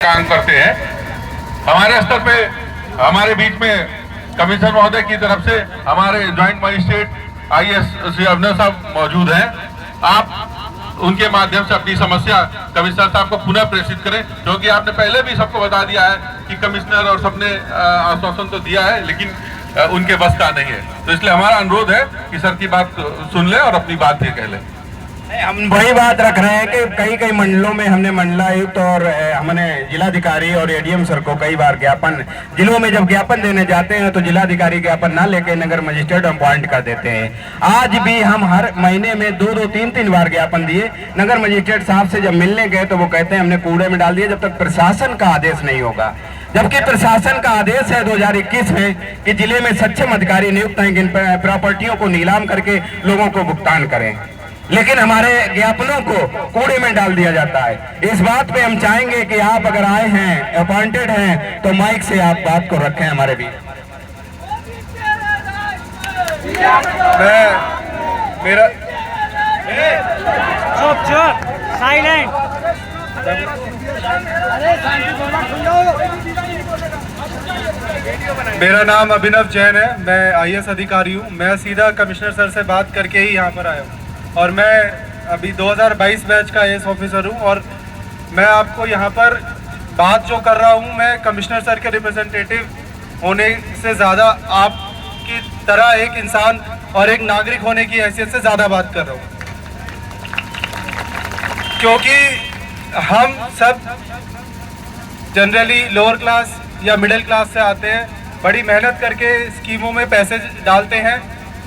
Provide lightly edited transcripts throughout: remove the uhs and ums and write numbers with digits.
काम करते हैं। हमारे स्तर पे हमारे बीच में कमिश्नर महोदय की तरफ से हमारे joint magistrate IAS Shri Avinash साहब मौजूद हैं। आप उनके माध्यम से अपनी समस्या कमिश्नर साहब को पुनः प्रेषित करें, क्योंकि आपने पहले भी सबको बता दिया है कि कमिश्नर और सबने आश्वासन तो दिया है लेकिन उनके बस का नहीं है। तो इसलिए हमारा अनुरोध है कि सर की बात सुन ले और अपनी बात भी कह ले। हम वही बात रख रहे हैं कि कई मंडलों में हमने मंडलायुक्त और हमने जिलाधिकारी और ADM सर को कई बार ज्ञापन, जिलों में जब ज्ञापन देने जाते हैं तो जिलाधिकारी ज्ञापन ना लेके नगर मजिस्ट्रेट अपॉइंट कर देते हैं। आज भी हम हर महीने में 2-2, 3-3 बार ज्ञापन दिए। नगर मजिस्ट्रेट साहब से जब मिलने गए तो वो कहते हैं हमने कूड़े में डाल दिया जब तक प्रशासन का आदेश नहीं होगा। जबकि प्रशासन का आदेश है 2021 में कि जिले में सक्षम अधिकारी नियुक्त हैं जिन प्रॉपर्टियों को नीलाम करके लोगों को भुगतान करें, लेकिन हमारे ज्ञापनों को कूड़े में डाल दिया जाता है। इस बात पे हम चाहेंगे कि आप अगर आए हैं, अपॉइंटेड हैं, तो माइक से आप बात को रखें हमारे बीच। मेरा चुप साइलेंट। मेरा नाम अभिनव जैन है, मैं IAS अधिकारी हूँ। मैं सीधा कमिश्नर सर से बात करके ही यहाँ पर आया हूँ और मैं अभी 2022 बैच का IAS ऑफिसर हूँ और मैं आपको यहाँ पर बात जो कर रहा हूँ मैं कमिश्नर सर के रिप्रेजेंटेटिव होने से ज़्यादा आपकी तरह एक इंसान और एक नागरिक होने की हैसियत से ज़्यादा बात कर रहा हूँ, क्योंकि हम सब जनरली लोअर क्लास या मिडिल क्लास से आते हैं, बड़ी मेहनत करके स्कीमों में पैसे डालते हैं,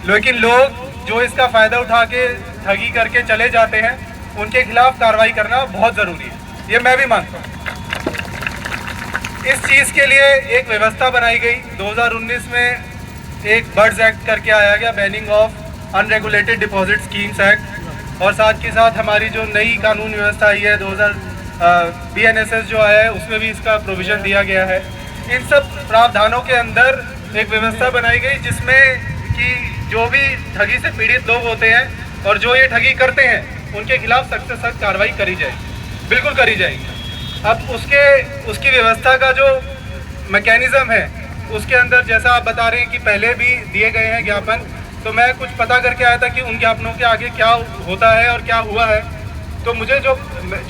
लेकिन लोग जो इसका फ़ायदा उठा के ठगी करके चले जाते हैं उनके खिलाफ कार्रवाई करना बहुत ज़रूरी है, ये मैं भी मानता हूँ। इस चीज़ के लिए एक व्यवस्था बनाई गई 2019 में, एक बर्ड्स एक्ट करके आया गया, banning of unregulated deposit schemes act, और साथ के साथ हमारी जो नई कानून व्यवस्था आई है 2000 BNSS जो है उसमें भी इसका प्रोविज़न दिया गया है। इन सब प्रावधानों के अंदर एक व्यवस्था बनाई गई जिसमें कि जो भी ठगी से पीड़ित लोग होते हैं और जो ये ठगी करते हैं उनके खिलाफ सख्त से सख्त कार्रवाई करी जाएगी, बिल्कुल करी जाएगी। अब उसकी व्यवस्था का जो मैकेनिज़्म है उसके अंदर जैसा आप बता रहे हैं कि पहले भी दिए गए हैं ज्ञापन, तो मैं कुछ पता करके आया था कि उन ज्ञापनों के आगे क्या होता है और क्या हुआ है। तो मुझे जो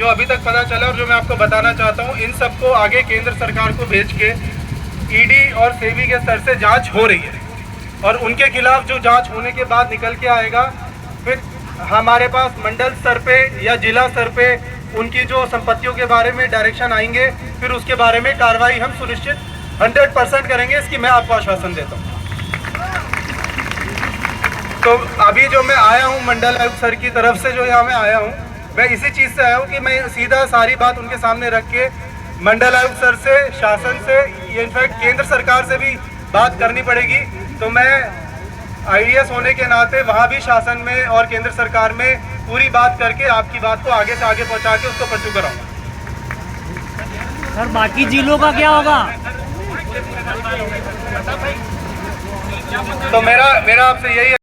अभी तक पता चला और जो मैं आपको बताना चाहता हूँ, इन सबको आगे केंद्र सरकार को भेज के ED और सेबी के स्तर से जांच हो रही है और उनके खिलाफ जो जांच होने के बाद निकल के आएगा, फिर हमारे पास मंडल स्तर पे या जिला स्तर पे उनकी जो संपत्तियों के बारे में डायरेक्शन आएंगे, फिर उसके बारे में कार्रवाई हम सुनिश्चित 100% करेंगे, इसकी मैं आपको आश्वासन देता हूँ। तो अभी जो मैं आया हूँ मंडल आयुक्त सर की तरफ से जो यहाँ मैं आया हूँ, मैं इसी चीज़ से आया हूँ कि मैं सीधा सारी बात उनके सामने रख के मंडल आयुक्त सर से, शासन से, इनफैक्ट केंद्र सरकार से भी बात करनी पड़ेगी। तो मैं IAS होने के नाते वहाँ भी शासन में और केंद्र सरकार में पूरी बात करके आपकी बात को आगे से आगे पहुँचा के उसको परस्यू कराऊंगा। सर बाकी जिलों का क्या होगा? तो मेरा आपसे यही है